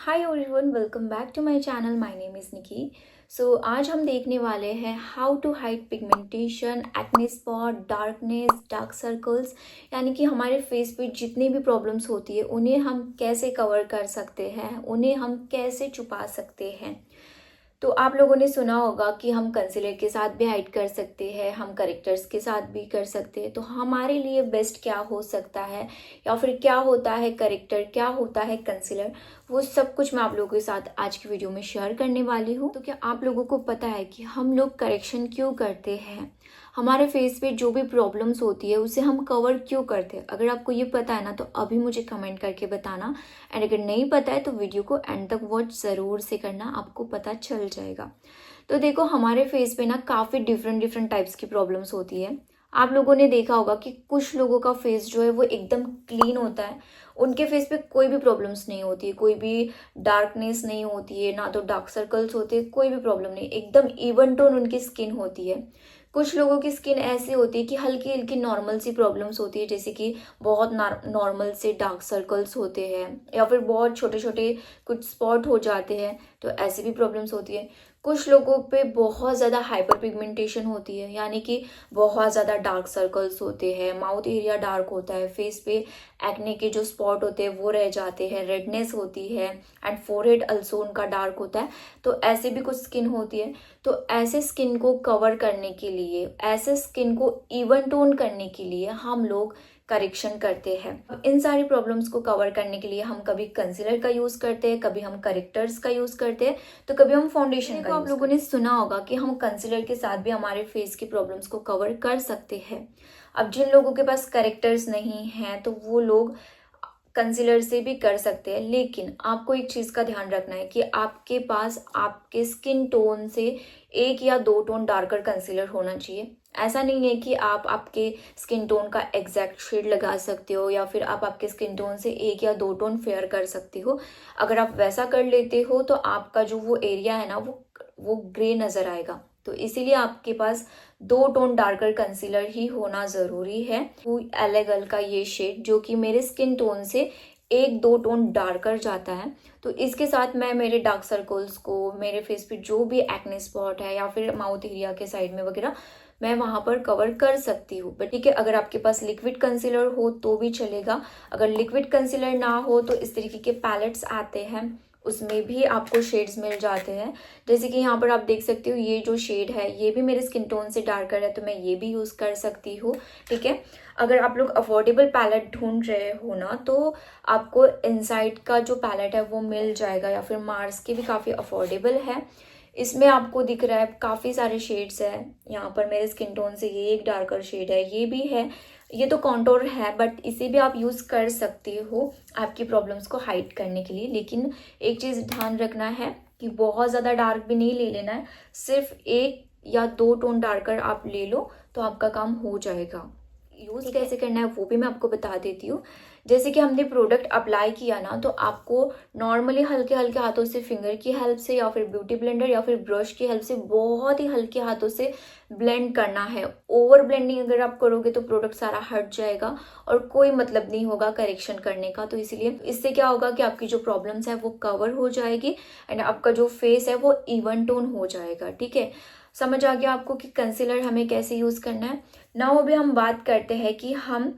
Hi everyone, welcome back to my channel. My name is Niki. So आज हम देखने वाले हैं how to hide pigmentation, acne spot, darkness, dark circles, यानी कि हमारे फेस पे जितनी भी प्रॉब्लम्स होती है उन्हें हम कैसे कवर कर सकते हैं, उन्हें हम कैसे छुपा सकते हैं। तो आप लोगों ने सुना होगा कि हम कंसीलर के साथ भी हाइड कर सकते हैं, हम करेक्टर्स के साथ भी कर सकते हैं। तो हमारे लिए बेस्ट क्या हो सकता है, या फिर क्या होता है करेक्टर, क्या होता है कंसीलर, वो सब कुछ मैं आप लोगों के साथ आज की वीडियो में शेयर करने वाली हूँ। तो क्या आप लोगों को पता है कि हम लोग करेक्शन क्यों करते हैं, हमारे फेस पे जो भी प्रॉब्लम्स होती है उसे हम कवर क्यों करते हैं? अगर आपको ये पता है ना तो अभी मुझे कमेंट करके बताना, एंड अगर नहीं पता है तो वीडियो को एंड तक वॉच ज़रूर से करना, आपको पता चल जाएगा। तो देखो, हमारे फेस पे ना काफ़ी डिफरेंट डिफरेंट टाइप्स की प्रॉब्लम्स होती है। आप लोगों ने देखा होगा कि कुछ लोगों का फेस जो है वो एकदम क्लीन होता है, उनके फेस पे कोई भी प्रॉब्लम्स नहीं होती है, कोई भी डार्कनेस नहीं होती है, ना तो डार्क सर्कल्स होते हैं, कोई भी प्रॉब्लम नहीं, एकदम इवन टोन उनकी स्किन होती है। कुछ लोगों की स्किन ऐसी होती है कि हल्की हल्की नॉर्मल सी प्रॉब्लम्स होती है, जैसे कि बहुत नॉर्मल से डार्क सर्कल्स होते हैं, या फिर बहुत छोटे छोटे कुछ स्पॉट हो जाते हैं, तो ऐसी भी प्रॉब्लम्स होती है। कुछ लोगों पे बहुत ज़्यादा हाइपर पिगमेंटेशन होती है, यानी कि बहुत ज़्यादा डार्क सर्कल्स होते हैं, माउथ एरिया डार्क होता है, फेस पे एक्ने के जो स्पॉट होते हैं वो रह जाते हैं, रेडनेस होती है, एंड फोरहेड अल्सो उनका डार्क होता है। तो ऐसे भी कुछ स्किन होती है। तो ऐसे स्किन को कवर करने के लिए, ऐसे स्किन को इवन टोन करने के लिए हम लोग करेक्शन करते हैं। इन सारी प्रॉब्लम्स को कवर करने के लिए हम कभी कंसीलर का यूज करते हैं, कभी हम करेक्टर्स का यूज करते हैं, तो कभी हम फाउंडेशन का। आप लोगों ने सुना होगा कि हम कंसीलर के साथ भी हमारे फेस की प्रॉब्लम्स को कवर कर सकते हैं। अब जिन लोगों के पास करेक्टर्स नहीं हैं तो वो लोग कंसीलर से भी कर सकते हैं, लेकिन आपको एक चीज़ का ध्यान रखना है कि आपके पास आपके स्किन टोन से 1 या 2 टोन डार्कर कंसीलर होना चाहिए। ऐसा नहीं है कि आप आपके स्किन टोन का एग्जैक्ट शेड लगा सकते हो, या फिर आप आपके स्किन टोन से 1 या 2 टोन फेयर कर सकते हो। अगर आप वैसा कर लेते हो तो आपका जो वो एरिया है ना वो ग्रे नज़र आएगा। तो इसीलिए आपके पास 2 टोन डार्कर कंसीलर ही होना ज़रूरी है। एलेगल का ये शेड जो कि मेरे स्किन टोन से 1-2 टोन डार्कर जाता है, तो इसके साथ मैं मेरे डार्क सर्कल्स को, मेरे फेस पे जो भी एक्ने स्पॉट है या फिर माउथ एरिया के साइड में वगैरह, मैं वहां पर कवर कर सकती हूँ। बट ठीक है, अगर आपके पास लिक्विड कंसीलर हो तो भी चलेगा। अगर लिक्विड कंसीलर ना हो तो इस तरीके के पैलेट्स आते हैं, उसमें भी आपको शेड्स मिल जाते हैं। जैसे कि यहाँ पर आप देख सकते हो, ये जो शेड है ये भी मेरे स्किन टोन से डार्कर है, तो मैं ये भी यूज़ कर सकती हूँ। ठीक है, अगर आप लोग अफोर्डेबल पैलेट ढूंढ रहे हो ना तो आपको इनसाइड का जो पैलेट है वो मिल जाएगा, या फिर मार्स के भी काफ़ी अफोर्डेबल है। इसमें आपको दिख रहा है काफ़ी सारे शेड्स हैं। यहाँ पर मेरे स्किन टोन से ये एक डार्कर शेड है, ये भी है, ये तो कॉन्टोर है, बट इसे भी आप यूज़ कर सकते हो आपकी प्रॉब्लम्स को हाइड करने के लिए। लेकिन एक चीज़ ध्यान रखना है कि बहुत ज़्यादा डार्क भी नहीं ले लेना है, सिर्फ 1 या 2 टोन डार्कर आप ले लो तो आपका काम हो जाएगा। यूज़ कैसे करना है वो भी मैं आपको बता देती हूँ। जैसे कि हमने प्रोडक्ट अप्लाई किया ना, तो आपको नॉर्मली हल्के हल्के हाथों से, फिंगर की हेल्प से या फिर ब्यूटी ब्लेंडर या फिर ब्रश की हेल्प से बहुत ही हल्के हाथों से ब्लेंड करना है। ओवर ब्लेंडिंग अगर आप करोगे तो प्रोडक्ट सारा हट जाएगा और कोई मतलब नहीं होगा करेक्शन करने का। तो इसीलिए इससे क्या होगा कि आपकी जो प्रॉब्लम्स है वो कवर हो जाएगी, एंड आपका जो फेस है वो इवन टोन हो जाएगा। ठीक है, समझ आ गया आपको कि कंसीलर हमें कैसे यूज करना है। नाउ अभी हम बात करते हैं कि हम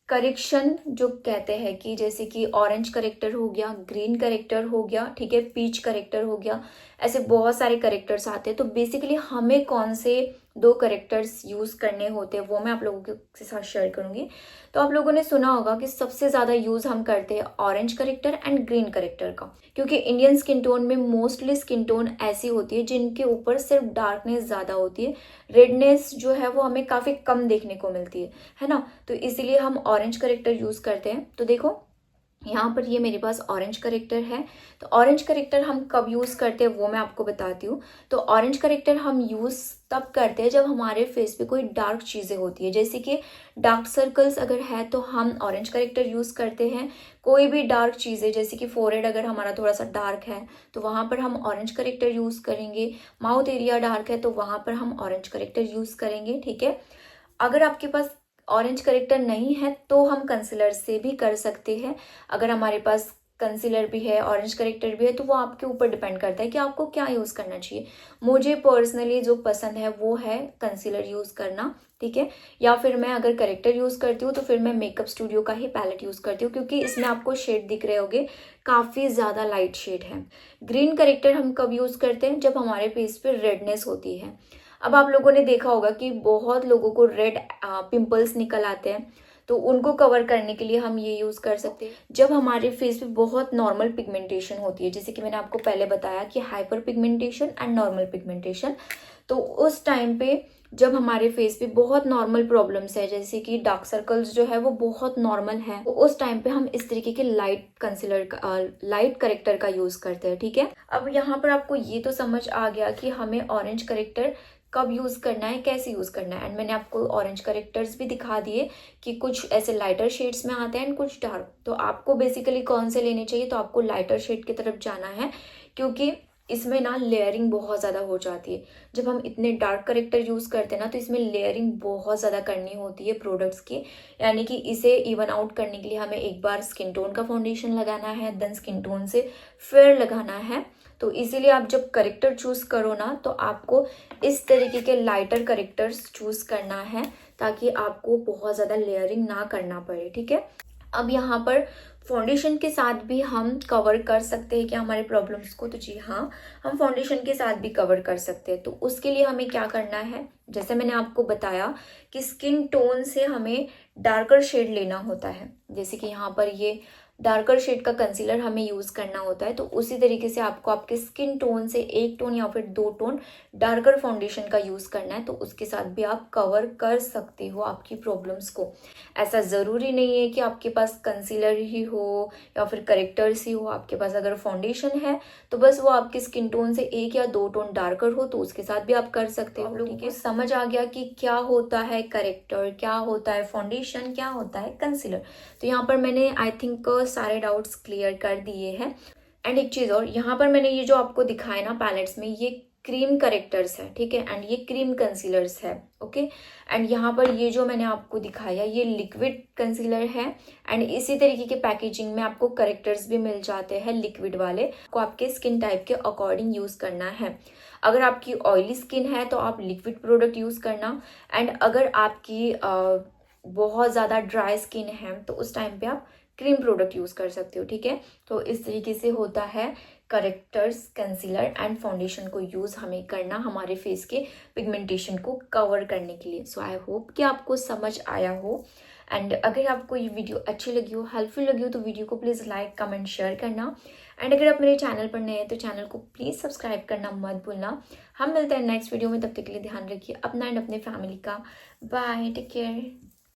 करेक्शन जो कहते हैं, कि जैसे कि ऑरेंज करेक्टर हो गया, ग्रीन करेक्टर हो गया, ठीक है, पीच करेक्टर हो गया, ऐसे बहुत सारे करेक्टर्स आते हैं। तो बेसिकली हमें कौन से 2 करेक्टर्स यूज करने होते हैं वो मैं आप लोगों के साथ शेयर करूंगी। तो आप लोगों ने सुना होगा कि सबसे ज्यादा यूज हम करते हैं orange character and green character का, क्योंकि इंडियन स्किन टोन में मोस्टली स्किन टोन ऐसी होती है जिनके ऊपर सिर्फ डार्कनेस ज्यादा होती है, रेडनेस जो है वो हमें काफी कम देखने को मिलती है ना। तो इसीलिए हम ऑरेंज करेक्टर यूज करते हैं। तो देखो, यहाँ पर ये मेरे पास ऑरेंज करेक्टर है। तो ऑरेंज करेक्टर हम कब यूज़ करते हैं वो मैं आपको बताती हूँ। तो ऑरेंज करेक्टर हम यूज़ तब करते हैं जब हमारे फेस पे कोई डार्क चीज़ें होती है, जैसे कि डार्क सर्कल्स अगर है तो हम ऑरेंज करेक्टर यूज़ करते हैं। कोई भी डार्क चीज़ें जैसे कि फोरहेड अगर हमारा थोड़ा सा डार्क है तो वहाँ पर हम ऑरेंज करेक्टर यूज़ करेंगे। माउथ एरिया डार्क है तो वहाँ पर हम ऑरेंज करेक्टर यूज़ करेंगे। ठीक है, अगर आपके पास ऑरेंज करेक्टर नहीं है तो हम कंसीलर से भी कर सकते हैं। अगर हमारे पास कंसीलर भी है, ऑरेंज करेक्टर भी है, तो वो आपके ऊपर डिपेंड करता है कि आपको क्या यूज़ करना चाहिए। मुझे पर्सनली जो पसंद है वो है कंसीलर यूज़ करना, ठीक है। या फिर मैं अगर करेक्टर यूज़ करती हूँ तो फिर मैं मेकअप स्टूडियो का ही पैलेट यूज़ करती हूँ, क्योंकि इसमें आपको शेड दिख रहे होंगे, काफ़ी ज़्यादा लाइट शेड है। ग्रीन करेक्टर हम कब यूज़ करते हैं, जब हमारे फेस पे रेडनेस होती है। अब आप लोगों ने देखा होगा कि बहुत लोगों को रेड पिंपल्स निकल आते हैं, तो उनको कवर करने के लिए हम ये यूज़ कर सकते हैं। जब हमारे फेस पे बहुत नॉर्मल पिगमेंटेशन होती है, जैसे कि मैंने आपको पहले बताया कि hyper pigmentation and normal pigmentation, तो उस टाइम पे जब हमारे फेस पे बहुत नॉर्मल प्रॉब्लम्स है, जैसे कि डार्क सर्कल्स जो है वो बहुत नॉर्मल है, तो उस टाइम पे हम इस तरीके के लाइट कंसीलर का लाइट करेक्टर का यूज़ करते हैं, ठीक है। अब यहाँ पर आपको ये तो समझ आ गया कि हमें ऑरेंज करेक्टर कब यूज़ करना है, कैसे यूज़ करना है। एंड मैंने आपको ऑरेंज करेक्टर्स भी दिखा दिए कि कुछ ऐसे लाइटर शेड्स में आते हैं एंड कुछ डार्क। तो आपको बेसिकली कौन से लेने चाहिए, तो आपको लाइटर शेड की तरफ जाना है, क्योंकि इसमें ना लेयरिंग बहुत ज़्यादा हो जाती है। जब हम इतने डार्क करेक्टर यूज़ करते हैं ना, तो इसमें लेयरिंग बहुत ज़्यादा करनी होती है प्रोडक्ट्स की। यानी कि इसे इवन आउट करने के लिए हमें एक बार स्किन टोन का फाउंडेशन लगाना है, देन स्किन टोन से फेयर लगाना है। तो इसीलिए आप जब करेक्टर चूज़ करो ना, तो आपको इस तरीके के लाइटर करेक्टर्स चूज़ करना है, ताकि आपको बहुत ज़्यादा लेयरिंग ना करना पड़े, ठीक है। अब यहाँ पर फाउंडेशन के साथ भी हम कवर कर सकते हैं क्या हमारे प्रॉब्लम्स को, तो जी हाँ, हम फाउंडेशन के साथ भी कवर कर सकते हैं। तो उसके लिए हमें क्या करना है, जैसे मैंने आपको बताया कि स्किन टोन से हमें डार्कर शेड लेना होता है। जैसे कि यहाँ पर ये डार्कर शेड का कंसीलर हमें यूज़ करना होता है, तो उसी तरीके से आपको आपके स्किन टोन से एक टोन या फिर 2 टोन डार्कर फाउंडेशन का यूज़ करना है। तो उसके साथ भी आप कवर कर सकते हो आपकी प्रॉब्लम्स को। ऐसा ज़रूरी नहीं है कि आपके पास कंसीलर ही हो या फिर करेक्टर्स ही हो। आपके पास अगर फाउंडेशन है तो बस वो आपकी स्किन टोन से 1 या 2 टोन डार्कर हो, तो उसके साथ भी आप कर सकते हो। आप लोगों को समझ आ गया कि क्या होता है करेक्टर, क्या होता है फाउंडेशन, क्या होता है कंसीलर। तो यहाँ पर मैंने आई थिंक सारे डाउट्स क्लियर कर दिए हैं। एंड एक चीज़ और, यहाँ पर मैंने ये जो आपको दिखाया ना पैलेट्स में, ये क्रीम करेक्टर्स है, ठीक है, एंड ये क्रीम कंसीलर्स है, ओके। एंड यहाँ पर ये जो मैंने आपको दिखाया ये लिक्विड कंसीलर है। एंड इसी तरीके के पैकेजिंग में आपको करेक्टर्स भी मिल जाते हैं लिक्विड वाले, को आपके स्किन टाइप के अकॉर्डिंग यूज़ करना है। अगर आपकी ऑयली स्किन है तो आप लिक्विड प्रोडक्ट यूज़ करना, एंड अगर आपकी बहुत ज़्यादा ड्राई स्किन है तो उस टाइम पे आप क्रीम प्रोडक्ट यूज़ कर सकते हो, ठीक है। तो इस तरीके से होता है करेक्टर्स, कंसीलर एंड फाउंडेशन को यूज़ हमें करना हमारे फेस के पिगमेंटेशन को कवर करने के लिए। सो आई होप कि आपको समझ आया हो। एंड अगर आपको ये वीडियो अच्छी लगी हो, हेल्पफुल लगी हो, तो वीडियो को प्लीज़ लाइक, कमेंट, शेयर करना। एंड अगर आप मेरे चैनल पर नए हैं तो चैनल को प्लीज़ सब्सक्राइब करना मत भूलना। हम मिलते हैं नेक्स्ट वीडियो में, तब तक के लिए ध्यान रखिए अपना एंड अपने फैमिली का। Bye, take care.